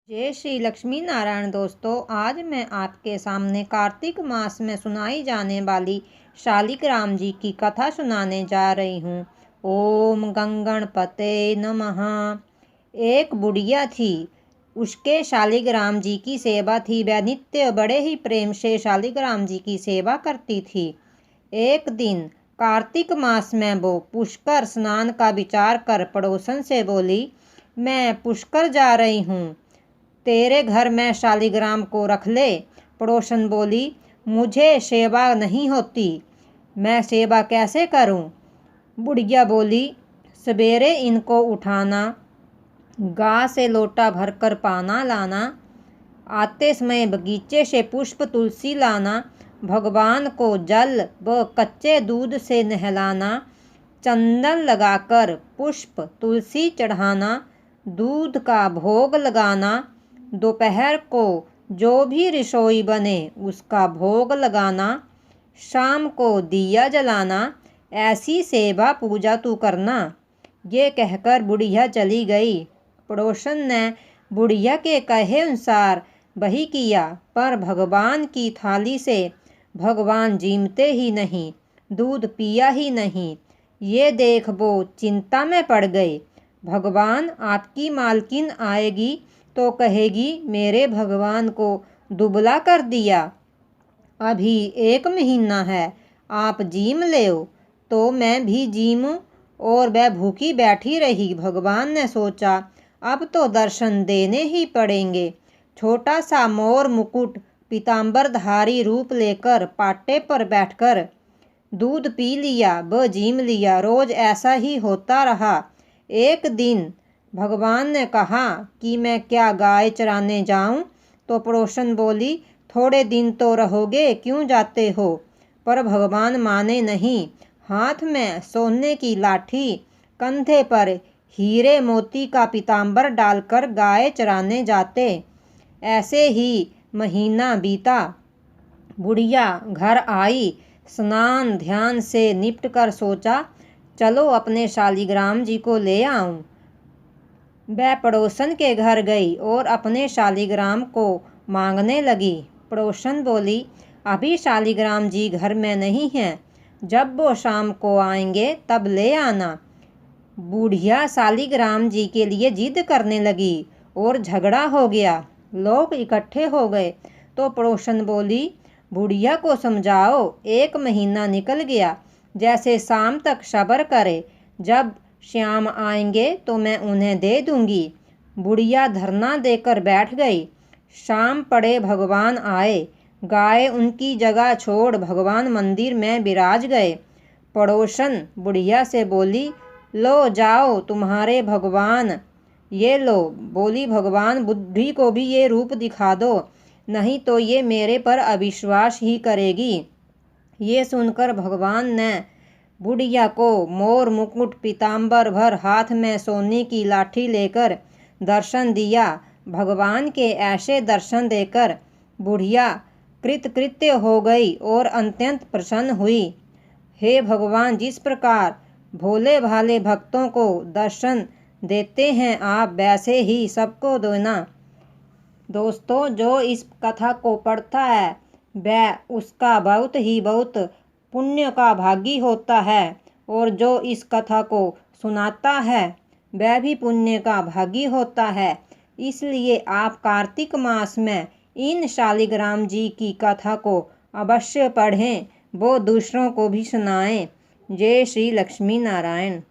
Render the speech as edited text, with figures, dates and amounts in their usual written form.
जय श्री लक्ष्मी नारायण दोस्तों, आज मैं आपके सामने कार्तिक मास में सुनाई जाने वाली शालिग्राम जी की कथा सुनाने जा रही हूँ। ओम गंगणपते नमः। एक बुढ़िया थी, उसके शालिग्राम जी की सेवा थी। वह नित्य बड़े ही प्रेम से शालिग्राम जी की सेवा करती थी। एक दिन कार्तिक मास में वो पुष्कर स्नान का विचार कर पड़ोसन से बोली, मैं पुष्कर जा रही हूँ, तेरे घर में शालिग्राम को रख ले। पड़ोसन बोली, मुझे सेवा नहीं होती, मैं सेवा कैसे करूं? बुढ़िया बोली, सवेरे इनको उठाना, गाय से लोटा भरकर पाना लाना, आते समय बगीचे से पुष्प तुलसी लाना, भगवान को जल व कच्चे दूध से नहलाना, चंदन लगाकर पुष्प तुलसी चढ़ाना, दूध का भोग लगाना, दोपहर को जो भी रसोई बने उसका भोग लगाना, शाम को दिया जलाना, ऐसी सेवा पूजा तू करना। ये कहकर बुढ़िया चली गई। पड़ोसन ने बुढ़िया के कहे अनुसार वही किया, पर भगवान की थाली से भगवान जीमते ही नहीं, दूध पिया ही नहीं। ये देख वो चिंता में पड़ गए। भगवान आपकी मालकिन आएगी तो कहेगी, मेरे भगवान को दुबला कर दिया, अभी 1 महीना है, आप जीम ले तो मैं भी जीमूं। और वह भूखी बैठी रही। भगवान ने सोचा, अब तो दर्शन देने ही पड़ेंगे। छोटा सा मोर मुकुट पीतांबरधारी रूप लेकर पाटे पर बैठकर दूध पी लिया व जीम लिया। रोज ऐसा ही होता रहा। एक दिन भगवान ने कहा कि मैं क्या गाय चराने जाऊं? तो पड़ोसन बोली, थोड़े दिन तो रहोगे, क्यों जाते हो? पर भगवान माने नहीं। हाथ में सोने की लाठी, कंधे पर हीरे मोती का पीतांबर डालकर गाय चराने जाते। ऐसे ही महीना बीता। बुढ़िया घर आई, स्नान ध्यान से निपट कर सोचा, चलो अपने शालिग्राम जी को ले आऊं। वह पड़ोसन के घर गई और अपने शालिग्राम को मांगने लगी। पड़ोसन बोली, अभी शालिग्राम जी घर में नहीं हैं, जब वो शाम को आएंगे तब ले आना। बुढ़िया शालिग्राम जी के लिए जिद करने लगी और झगड़ा हो गया। लोग इकट्ठे हो गए तो पड़ोसन बोली, बुढ़िया को समझाओ, 1 महीना निकल गया, जैसे शाम तक सब्र करे, जब श्याम आएंगे तो मैं उन्हें दे दूंगी। बुढ़िया धरना देकर बैठ गई। शाम पड़े भगवान आए। गाय उनकी जगह छोड़ भगवान मंदिर में विराज गए। पड़ोसन बुढ़िया से बोली, लो जाओ, तुम्हारे भगवान ये लो। बोली, भगवान बुद्धि को भी ये रूप दिखा दो, नहीं तो ये मेरे पर अविश्वास ही करेगी। ये सुनकर भगवान ने बुढ़िया को मोर मुकुट पीतांबर भर हाथ में सोने की लाठी लेकर दर्शन दिया। भगवान के ऐसे दर्शन देकर बुढ़िया कृतकृत्य हो गई और अत्यंत प्रसन्न हुई। हे भगवान, जिस प्रकार भोले भाले भक्तों को दर्शन देते हैं आप, वैसे ही सबको देना। दोस्तों, जो इस कथा को पढ़ता है वह उसका बहुत पुण्य का भागी होता है, और जो इस कथा को सुनाता है वह भी पुण्य का भागी होता है। इसलिए आप कार्तिक मास में इन शालिग्राम जी की कथा को अवश्य पढ़ें, वो दूसरों को भी सुनाएं। जय श्री लक्ष्मी नारायण।